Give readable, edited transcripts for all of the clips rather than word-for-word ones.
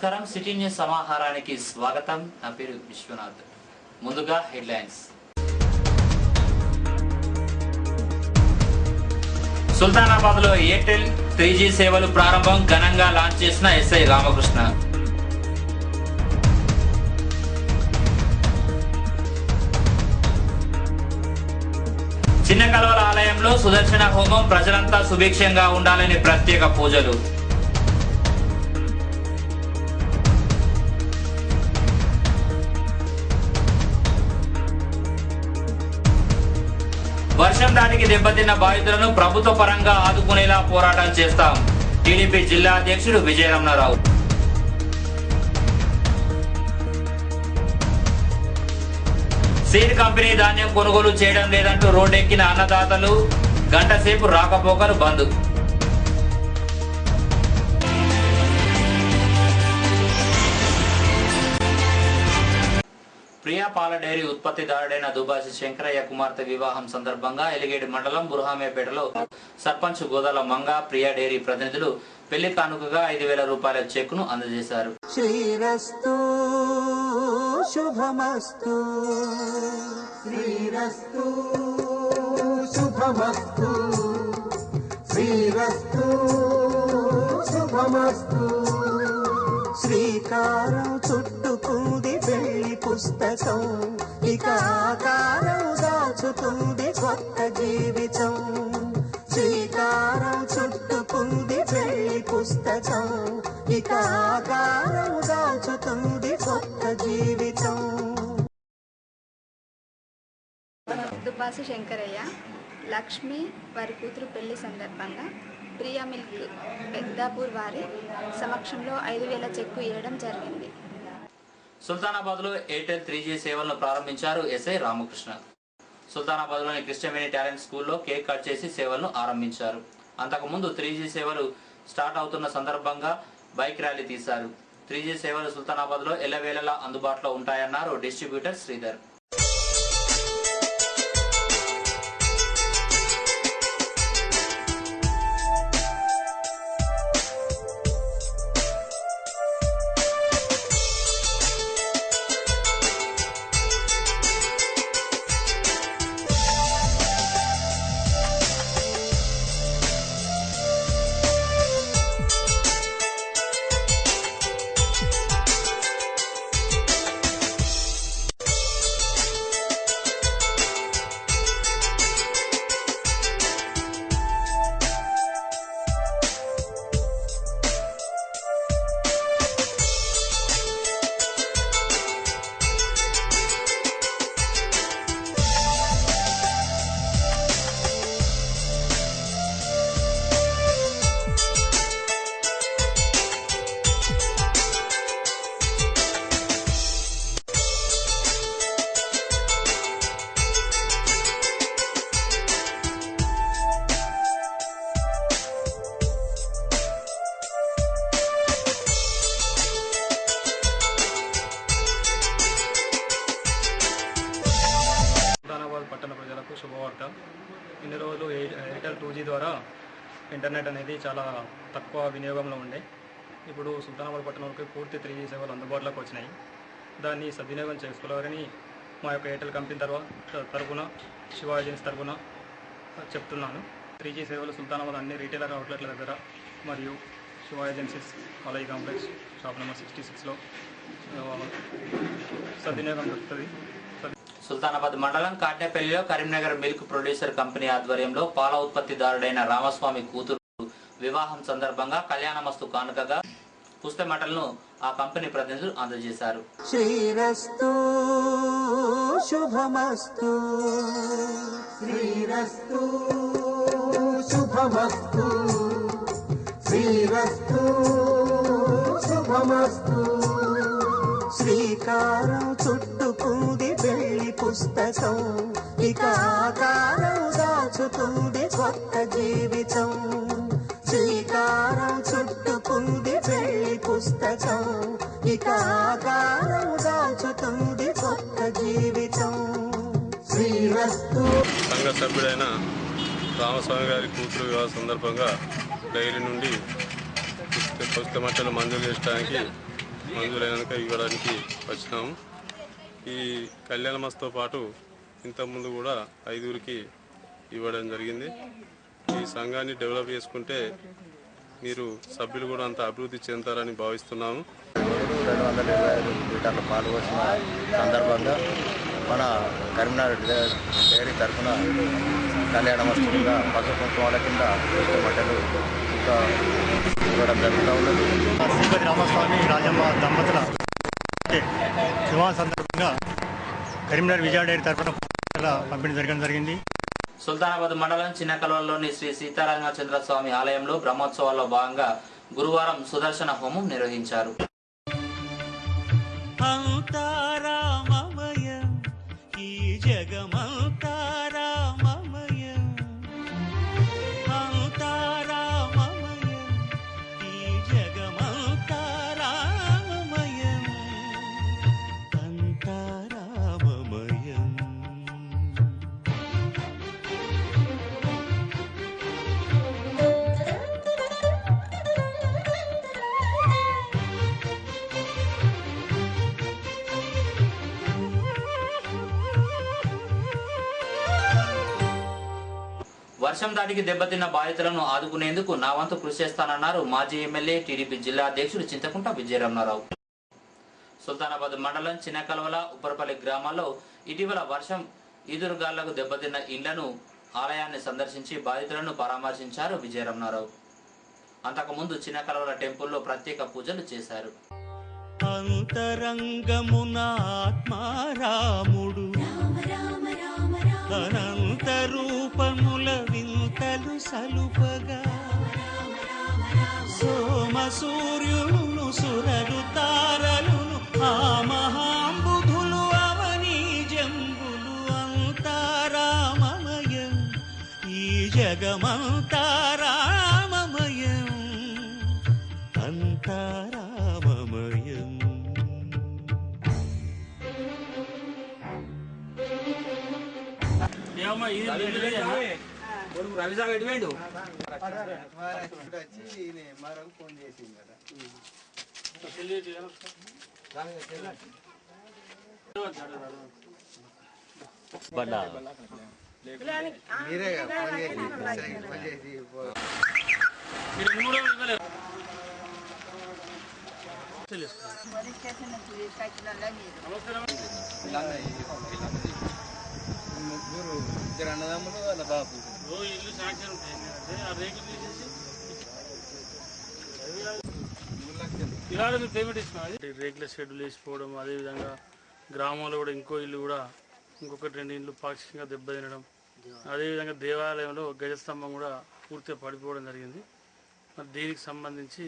నమస్కారం city news సమాహారానికి స్వాగతం నా పేరు విశ్వనాథ్ ముందుగా హెడ్లైన్స్ సుల్తానాబాద్ లో ఎయిర్టెల్ 3G సేవలు ప్రారంభం ఘనంగా లాంచ్ చేసిన ఎస్ఐ రామకృష్ణ చిన్న కలవల ఆలయంలో సుదర్శన హోమం ప్రజలంతా సుభిక్షంగా ఉండాలని ప్రత్యేక పూజలు వర్షం దాటికి దెబ్బతిన్న బాధితులను ప్రభుత్వ పరంగా ఆదుకునేలా పోరాటం చేస్తాం టీడీపీ జిల్లా అధ్యక్షుడు విజయరమణారావు సీడ్ కంపెనీ ధాన్యం కొనుగోలు చేయడం లేదంటూ రోడ్డెక్కిన అన్నదాతలు గంట సేపు రాకపోకలు బంద్ ప్రియా పాల డైరీ ఉత్పత్తిదారుడైన దుబాసి శంకరయ్య కుమార్తె వివాహం సందర్భంగా ఎలిగేడు మండలం బుర్హామేపేటలో సర్పంచ్ గోదాల మంగ ప్రియా డైరీ ప్రతినిధులు పెళ్లి కానుకగా 5,000 రూపాయల చెక్కును అందజేశారు. శ్రీరస్తు శుభమస్తు శ్రీరస్తు శుభమస్తు శ్రీరస్తు శుభమస్తు శ్రీకారం చుట్టుకుంది పెళ్లి పుస్తకం ఇక ఆకారం దాచుతుంది కొత్త జీవితం శ్రీకారం చుట్టుకుంది పెళ్లి పుస్తకం ఇక ఆకారం దాచుతుంది కొత్త జీవితం. దుబాసి శంకరయ్య లక్ష్మి వారి కూతురు పెళ్లి సందర్భంగా ప్రియా మిల్క్ పెద్దాపూర్ వారి సమక్షంలో 5,000 చెక్కు ఇవ్వడం జరిగింది. సుల్తానాబాద్ లో ఎయిర్టెల్ 3G సేవలను ప్రారంభించారు ఎస్ఐ రామకృష్ణ. సుల్తానాబాద్ లోని క్రిస్టియన్ టాలెంట్ స్కూల్లో కేక్ కట్ చేసి సేవలను ఆరంభించారు. అంతకుముందు 3G సేవలు స్టార్ట్ అవుతున్న సందర్భంగా బైక్ ర్యాలీ తీశారు. 3G సేవలు సుల్తానాబాద్ లో ఎల్లవేళలా అందుబాటులో ఉంటాయన్నారు డిస్ట్రిబ్యూటర్ శ్రీధర్. పట్టణ ప్రజలకు శుభవార్త. ఇన్ని రోజులు ఎయిర్టెల్ 2G ద్వారా ఇంటర్నెట్ అనేది చాలా తక్కువ వినియోగంలో ఉండే. ఇప్పుడు సుల్తానాబాద్ పట్టణంలోకి పూర్తి 3G సేవలు అందుబాటులోకి వచ్చినాయి. దాన్ని సద్వినియోగం చేసుకోవాలని మా యొక్క ఎయిర్టెల్ కంపెనీ తరఫున శివ ఏజెన్సీ తరఫున చెప్తున్నాను. 3G సేవలు సుల్తానాబాద్ అన్ని రీటైలర్ అవుట్లెట్ల దగ్గర మరియు Shiva agencies college complex shop number 66లో సద్వినియోగం దొరుకుతుంది. సుల్తానాబాద్ మండలం కాట్నేపల్లిలో కరీంనగర్ మిల్క్ ప్రొడ్యూసర్ కంపెనీ ఆధ్వర్యంలో పాల ఉత్పత్తిదారుడైన రామస్వామి కూతురు వివాహం సందర్భంగా కళ్యాణమస్తు కానుకగా పుస్తమటలను ఆ కంపెనీ ప్రతినిధులు అందజేశారు. శ్రీరస్తు శుభమస్తు శ్రీరస్తు శుభమస్తు శ్రీరస్తు శుభమస్తు శ్రీకారం చుట్టుకుంది పెళ్లి పుస్తకం ఇక ఆకారం దాచుతుంది కొత్త జీవితం శ్రీకారం చుట్టుకుంది పెళ్లి పుస్తకం ఇక ఆకారం దాచుతుంది కొత్త జీవితం. శ్రీరస్తు సంఘ సభ్యుడైన రామస్వామి గారి కూతురు వివాహ సందర్భంగా డైరీ నుండి పుస్తమట్టలు మంజూరు చేయడానికి మంజూరైనాక ఇవ్వడానికి వచ్చినాము. ఈ కళ్యాణ మస్తో పాటు ఇంతకుముందు కూడా 5కి ఇవ్వడం జరిగింది. ఈ సంఘాన్ని డెవలప్ చేసుకుంటే మీరు సభ్యులు కూడా అంత అభివృద్ధి చెందుతారని భావిస్తున్నాము. 225 లీటర్ల పాలు పోసిన సందర్భంగా మన కరీంనగర్ డైరీ తరఫున కళ్యాణ వస్తువుగా పసుపు కుంకుమాల కింద బట్టలు ఇంకా ఇవ్వడం జరుగుతూ ఉన్నది. శ్రీపతి రామస్వామి రాజమ్మ దంపతుల వివాహ సందర్భంగా కరీంనగర్ విజయ డైరీ తరఫున పంపిణీ జరిగింది. సుల్తానాబాద్ మండలం చిన్నకల్వలోని శ్రీ సీతారామచంద్ర స్వామి ఆలయంలో బ్రహ్మోత్సవాల్లో భాగంగా గురువారం సుదర్శన హోమం నిర్వహించారు. వర్షం దాటికి దెబ్బతిన్న బాధితులను ఆదుకునేందుకు నా వంతు కృషి చేస్తానన్నారు మాజీ ఎమ్మెల్యే టీడీపీ జిల్లా అధ్యక్షుడు చింతకుంట విజయరమణారావు. సుల్తానాబాద్ మండలం చిన్నకల్వల ఉప్పరపల్లి గ్రామాల్లో ఇటీవల వర్షం ఈదురుగాళ్లకు దెబ్బతిన్న ఇండ్లను ఆలయాన్ని సందర్శించి బాధితులను పరామర్శించారు విజయరమణారావు. అంతకుముందు చిన్నకల్వల టెంపుల్లో ప్రత్యేక పూజలు చేశారు. అనంత రూపముల వింతలు సలుపగా సోమ సూర్యులను సురలు తారలును ఆ మహాంబుధులు అవనీ జంబులు అంతారామమయం ఈ జగమంతారామమయం అంతారామమయం. రవిసాగర్ ఎటువంటి ఫోన్ చేసింది కదా. మీరే ఫోన్ చేసి ముగ్గురు ఇద్దరు అన్నదమ్ములు వాళ్ళ బాబు ఇల్లు శాంక్షన్ ఉంటాయి. ఆ రేకులు తీసేసి ఇలాంటి మీరు పేమెంట్ ఇస్తున్నాం. రేకుల షెడ్యూల్ వేసిపోవడం, అదేవిధంగా గ్రామంలో కూడా ఇంకో ఇల్లు కూడా ఇంకొకటి 2 ఇళ్ళు పాక్షికంగా దెబ్బతినడం, అదేవిధంగా దేవాలయంలో గజస్తంభం కూడా పూర్తిగా పడిపోవడం జరిగింది. మరి దీనికి సంబంధించి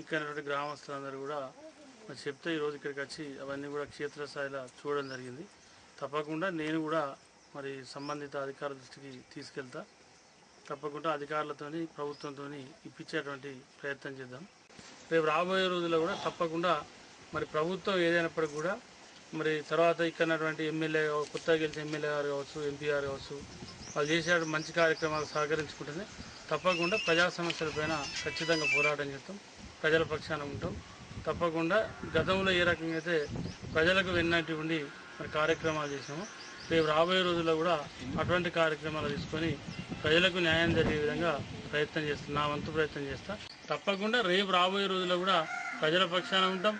ఇక్కడ గ్రామస్తులందరూ కూడా మరి చెప్తే ఈరోజు ఇక్కడికి వచ్చి అవన్నీ కూడా క్షేత్రస్థాయిలో చూడడం జరిగింది. తప్పకుండా నేను కూడా మరి సంబంధిత అధికారుల దృష్టికి తీసుకెళ్తా. తప్పకుండా అధికారులతో ప్రభుత్వంతో ఇప్పించేటువంటి ప్రయత్నం చేద్దాం. రేపు రాబోయే రోజుల్లో కూడా తప్పకుండా మరి ప్రభుత్వం ఏదైనప్పటికీ కూడా మరి తర్వాత ఇక్కడటువంటి ఎమ్మెల్యే కొత్తగా గెలిచిన ఎమ్మెల్యే గారు కావచ్చు, ఎంపీ గారు కావచ్చు, వాళ్ళు చేసే మంచి కార్యక్రమాలు సహకరించుకుంటేనే తప్పకుండా ప్రజా సమస్యలపైన ఖచ్చితంగా పోరాటం చేస్తాం, ప్రజల పక్షాన ఉంటాం. తప్పకుండా గతంలో ఏ రకంగా అయితే ప్రజలకు వెన్నట్టు ఉండి మరి కార్యక్రమాలు చేసాము, రేపు రాబోయే రోజుల్లో కూడా అటువంటి కార్యక్రమాలు తీసుకొని ప్రజలకు న్యాయం జరిగే విధంగా ప్రయత్నం చేస్తాను, నా వంతు ప్రయత్నం చేస్తా. తప్పకుండా రేపు రాబోయే రోజుల్లో కూడా ప్రజల పక్షాన ఉంటాం.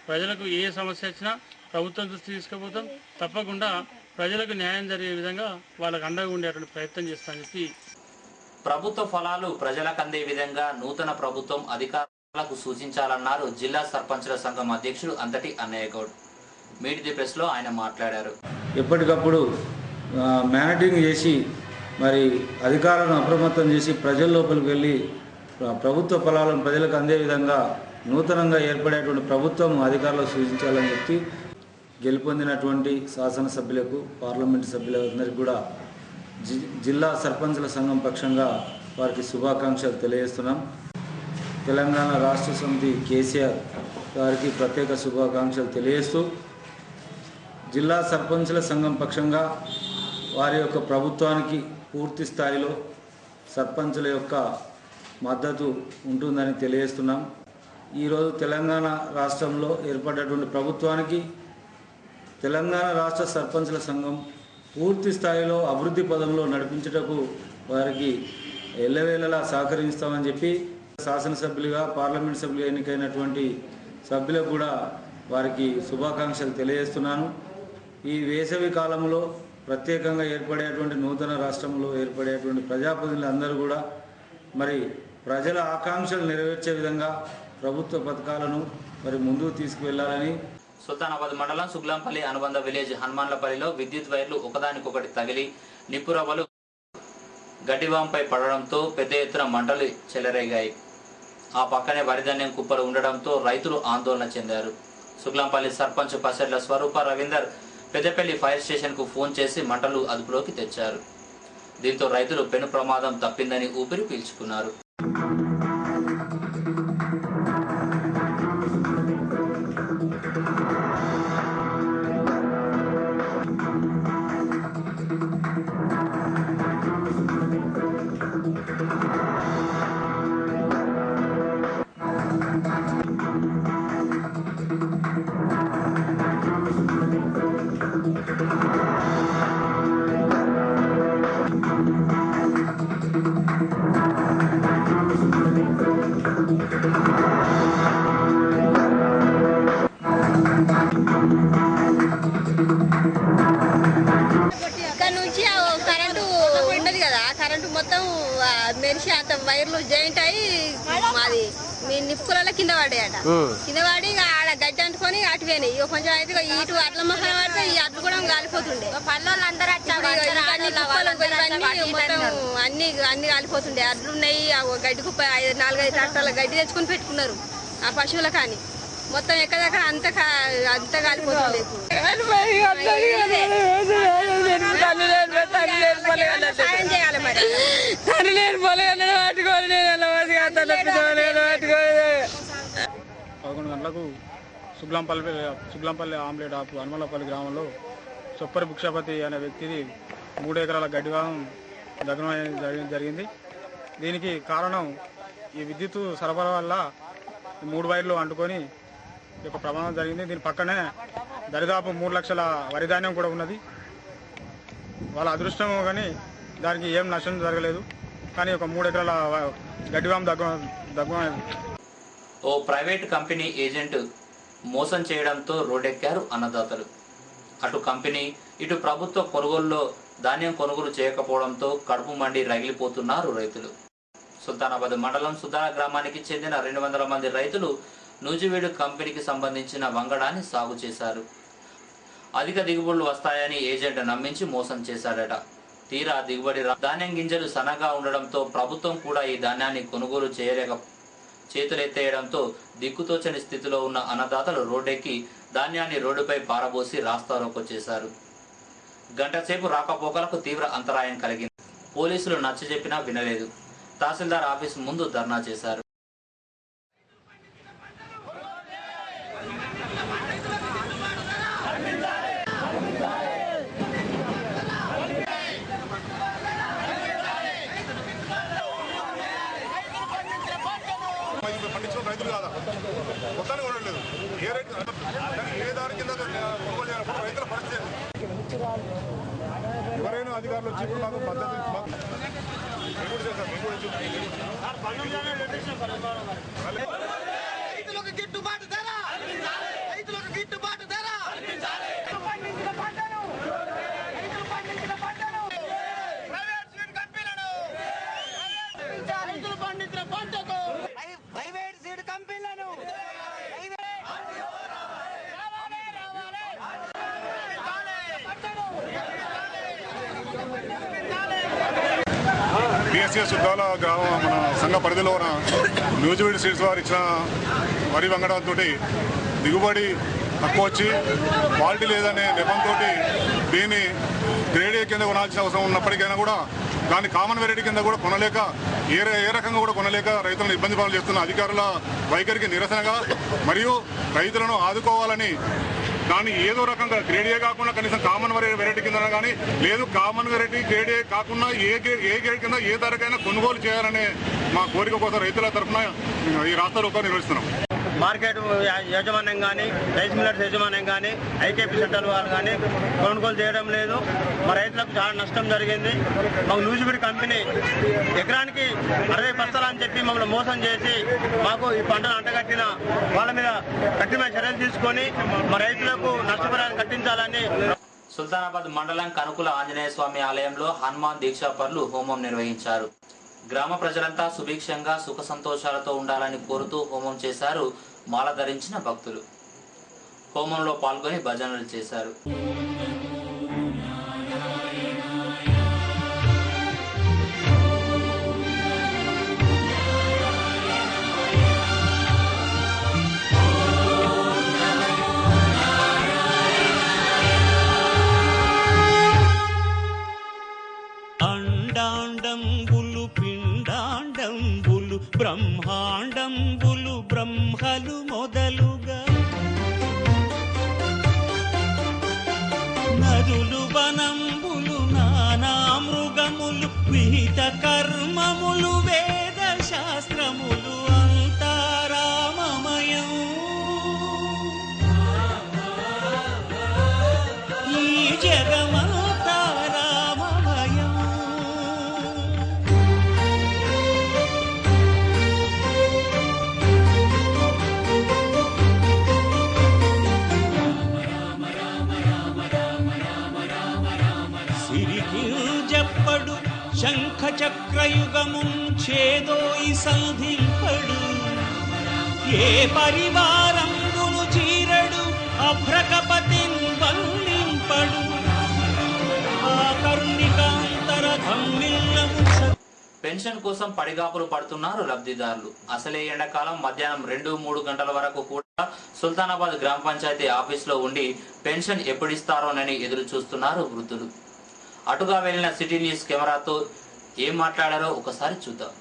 ప్రజలకు ఏ సమస్య వచ్చినా ప్రభుత్వం దృష్టి తీసుకుపోతాం. తప్పకుండా ప్రజలకు న్యాయం జరిగే విధంగా వాళ్ళకు అండగా ఉండేటువంటి ప్రయత్నం చేస్తానని చెప్పి ప్రభుత్వ ఫలాలు ప్రజలకు అందే విధంగా నూతన ప్రభుత్వం అధికారులకు సూచించాలన్నారు జిల్లా సర్పంచుల సంఘం అధ్యక్షుడు అంతటి అన్నయ్య గౌడ్. మీట్ ది ప్రెస్లో ఆయన మాట్లాడారు. ఎప్పటికప్పుడు మానిటరింగ్ చేసి మరి అధికారులను అప్రమత్తం చేసి ప్రజల లోపలికి వెళ్ళి ప్రభుత్వ ఫలాలను ప్రజలకు అందే విధంగా నూతనంగా ఏర్పడేటువంటి ప్రభుత్వం అధికారులకు సూచించాలని చెప్పి గెలుపొందినటువంటి శాసనసభ్యులకు, పార్లమెంటు సభ్యులందరికీ కూడా జిల్లా సర్పంచుల సంఘం పక్షంగా వారికి శుభాకాంక్షలు తెలియజేస్తున్నాం. తెలంగాణ రాష్ట్ర సమితి కేసీఆర్ గారికి ప్రత్యేక శుభాకాంక్షలు తెలియజేస్తూ జిల్లా సర్పంచుల సంఘం పక్షంగా వారి యొక్క ప్రభుత్వానికి పూర్తి స్థాయిలో సర్పంచుల యొక్క మద్దతు ఉంటుందని తెలియజేస్తున్నాం. ఈరోజు తెలంగాణ రాష్ట్రంలో ఏర్పడ్డటువంటి ప్రభుత్వానికి తెలంగాణ రాష్ట్ర సర్పంచ్ల సంఘం పూర్తి స్థాయిలో అభివృద్ధి పదంలో నడిపించుటకు వారికి ఎల్లవేళలా సహకరిస్తామని చెప్పి శాసనసభ్యులుగా పార్లమెంట్ సభ్యులుగా ఎన్నికైనటువంటి సభ్యులకు కూడా వారికి శుభాకాంక్షలు తెలియజేస్తున్నాను. ఈ వేసవి కాలంలో ప్రత్యేకంగా ఏర్పడేటువంటి నూతన రాష్ట్రంలో ఏర్పడేటువంటి ప్రజాప్రతినిధులు అందరూ కూడా మరి ప్రజల ఆకాంక్షలు నెరవేర్చే విధంగా ప్రభుత్వ పథకాలను మరి ముందుకు తీసుకువెళ్లాలని. సుల్తానాబాద్ మండలం సుగ్లాంపల్లి అనుబంధ విలేజ్ హనుమాన్లపల్లిలో విద్యుత్ వైర్లు ఒకదానికొకటి తగిలి నిప్పురవ్వలు గడ్డివాంపై పడడంతో పెద్ద ఎత్తున మంటలు చెలరేగాయి. ఆ పక్కనే వరిధాన్యం కుప్పలు ఉండడంతో రైతులు ఆందోళన చెందారు. సుగ్లాంపల్లి సర్పంచ్ పసెడ్ల స్వరూప రవీందర్ పెద్దపల్లి ఫైర్ స్టేషన్ కు ఫోన్ చేసి మంటలు అదుపులోకి తెచ్చారు. దీంతో రైతులు పెను ప్రమాదం తప్పిందని ఊపిరి పీల్చుకున్నారు. ఇక్కడ నుంచి కరెంటు ఉండదు కదా, కరెంటు మొత్తం మెరిసి అంత వైర్లు జాయింట్ అయ్యి మాది మీ నిప్పులలో కింద పడ్డాయట. కింద పడి ఆడ గడ్డి అంటుకొని అటు పోయినాయి. ఇక కొంచెం అయితే ఇటు అట్ల మొహం పడితే ఈ అట్లు కూడా కాలిపోతుండే. మొత్తం అన్ని కాలిపోతుండే. అడ్లు ఉన్నాయి, గడ్డి కుప్ప 4-5 ట్రాక్టర్ల గడ్డి తెచ్చుకొని పెట్టుకున్నారు ఆ పశువుల కానీ. మొత్తం ఎక్కడెక్కడ అంత కాలిపోతుంది. సాయం చేయాలి మరి. పదకొండు గంటలకు సుగ్లాంపల్లి ఆమ్లెట్ ఆపు హనుమలపల్లి గ్రామంలో చొప్పరి భిక్షపతి అనే వ్యక్తిది 3 ఎకరాల గడ్డి భాగం దగ్నం జరిగింది. దీనికి కారణం ఈ విద్యుత్ సరఫరా వల్ల 3 వైర్లు అంటుకొని ఒక ప్రమాదం జరిగింది. దీని పక్కనే దరిదాపు 3 లక్షల వరిధాన్యం కూడా ఉన్నది. వాళ్ళ అదృష్టం కానీ దానికి ఏం నష్టం జరగలేదు. కానీ ఒక 3 ఎకరాల గడ్డివాం దగ్గర ఓ ప్రైవేట్ కంపెనీ ఏజెంట్ మోసం చేయడంతో రోడ్డెక్కారు అన్నదాతలు. అటు కంపెనీ ఇటు ప్రభుత్వ కొనుగోలులో ధాన్యం కొనుగోలు చేయకపోవడంతో కడుపు మండి రగిలిపోతున్నారు రైతులు. సుల్తానాబాద్ మండలం సుద్దాల గ్రామానికి చెందిన 200 మంది రైతులు నూజివీడు కంపెనీకి సంబంధించిన వంగడాన్ని సాగు చేశారు. అధిక దిగుబడులు వస్తాయని ఏజెంట్ నమ్మించి మోసం చేశాడట. తీరా దిగుబడి ధాన్యం గింజలు సన్నగా ఉండడంతో ప్రభుత్వం కూడా ఈ ధాన్యాన్ని కొనుగోలు చేయలేక చేతులెత్తేయడంతో దిక్కుతోచని స్థితిలో ఉన్న అన్నదాతలు రోడ్డెక్కి ధాన్యాన్ని రోడ్డుపై పారబోసి రాస్తారోకో చేశారు. గంటసేపు రాకపోకలకు తీవ్ర అంతరాయం కలిగింది. పోలీసులు నచ్చజెప్పినా వినలేదు. తహసీల్దార్ ఆఫీస్ ముందు ధర్నా చేశారు. రైతులు కాదా మొత్తాన్ని కొనలేదు. ఏ రైతు ఏ దాని కింద కొనుగోలు చేయాలప్పుడు రైతుల పరిస్థితి ఎవరైనా అధికారులు వచ్చి మాకు పద్ధతి రైతులకు గిట్టుబాటు ధర, రైతులకు గిట్టుబాటు ధర, ప్రైవేట్ సీడ్ కంపెనీలను రైతులు పండించిన పంటకు ప్రైవేట్ సీడ్ కంపెనీలను బిఎస్ఎస్ సుద్దాల గ్రామం మన సంఘ పరిధిలో ఉన్న న్యూజివీడ్ సీడ్స్ వారు ఇచ్చిన వరి వంగడంతో దిగుబడి తక్కువ వచ్చి క్వాలిటీ లేదనే నెపంతో దీన్ని గ్రేడ్ ఏ కింద కొనాల్సిన అవసరం ఉన్నప్పటికైనా కూడా దాన్ని కామన్ వెరైటీ కింద కూడా కొనలేక ఏ రకంగా కూడా కొనలేక రైతులను ఇబ్బంది పాలు చేస్తున్న అధికారుల వైఖరికి నిరసనగా మరియు రైతులను ఆదుకోవాలని దాన్ని ఏదో రకంగా గ్రేడ్ ఏ కాకుండా కనీసం కామన్ వెరైటీ కింద కానీ లేదు కామన్ వెరైటీ గ్రేడ్ ఏ కాకుండా ఏ గ్రేడ్ కింద ఏ ధరకైనా కొనుగోలు చేయాలనే మా కోరిక కోసం రైతుల తరఫున ఈ రాస్తారోకో నిర్వహిస్తున్నాం. మార్కెట్ యాజమాన్యం కానీ రైస్ మిల్లర్స్ యాజమాన్యం కానీ ఐకేపీ సెంటర్ వాళ్ళు కానీ కొనుగోలు చేయడం లేదు. మా రైతులకు చాలా నష్టం జరిగింది. మాకు నూజివీడు కంపెనీ ఎకరానికి 60 బస్తాలు అని చెప్పి మమ్మల్ని మోసం చేసి మాకు ఈ పంటను అంటగట్టిన వాళ్ళ మీద కఠినమైన చర్యలు తీసుకొని మా రైతులకు నష్టపరిహారం కట్టించాలని. సుల్తానాబాద్ మండలం కనుకుల ఆంజనేయ స్వామి ఆలయంలో హనుమాన్ దీక్షాపరులు హోమం నిర్వహించారు. గ్రామ ప్రజలంతా సుభిక్షంగా సుఖ సంతోషాలతో ఉండాలని కోరుతూ హోమం చేశారు మాల ధరించిన భక్తులు. హోమంలో పాల్గొని భజనలు చేశారు. అండాండంబులు పిండాండంబులు బ్రహ్మాండంబులు బ్రహ్మలు మొదలుగా నదులు వనంబులు నానా మృగములు విహిత కర్మములు వేద శాస్త్రములు అంతారామమయం. ఈ జగమంతా రామమయం. సిరికింజప్పడు శంఖ చక్రయుగముంచేదోయి సంధింపడు. ఏ పరివారంబును చీరడు అభ్రకపతిన్ వల్లింపడు. ఆ కరుణికాంతర ధమ్మిల్లము. పెన్షన్ కోసం పడిగాపులు పడుతున్నారు లబ్ధిదారులు. అసలే ఎండాకాలం మధ్యాహ్నం 2-3 గంటల వరకు కూడా సుల్తానాబాద్ గ్రామ పంచాయతీ ఆఫీసులో ఉండి పెన్షన్ ఎప్పుడిస్తారోనని ఎదురు చూస్తున్నారు వృద్ధులు. అటుగా వెళ్లిన సిటీ న్యూస్ కెమెరాతో ఏం మాట్లాడారో ఒకసారి చూద్దాం.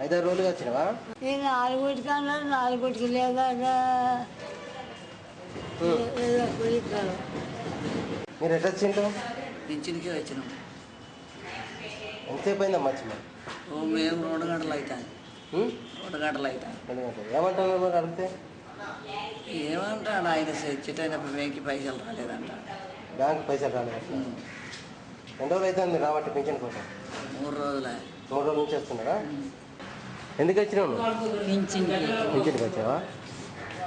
ఐదారు రోజులుగా వచ్చినవా? నేను 4 అన్నారు, 4 లేదా మీరు ఎట్లా వచ్చిండు? పింఛన్కే వచ్చినాం. ఎంతసేపు అయిందా మంచి మేము 2 గంటలు అవుతాయి. 2 గంటలు అవుతాయి. ఏమంటారు మరి అడిగితే? ఏమంటాడు ఆయన చిట్టైనప్పుడు బ్యాంక్కి పైసలు రాలేదంట. బ్యాంక్ పైసలు రాలేదు. ఎన్ని రోజులు అవుతుంది మీరు రాబట్టి పింఛన్ కోసం? 3 రోజులే. 3 రోజుల నుంచి వస్తున్నారా? ఎందుకు వచ్చినావు? పింఛన్కి వచ్చావా?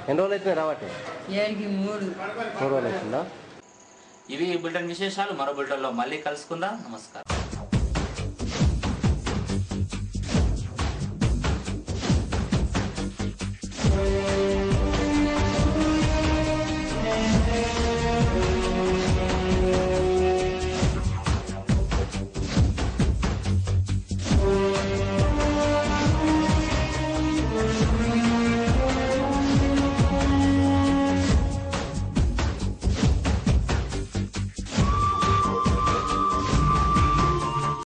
ఎన్ని రోజులు అవుతుంది రాబట్టి? 3 రోజులు అవుతుందా? ఇవి బులెటిన్ విశేషాలు. మరో బులెటిన్లో మళ్ళీ కలుసుకుందాం. నమస్కారం.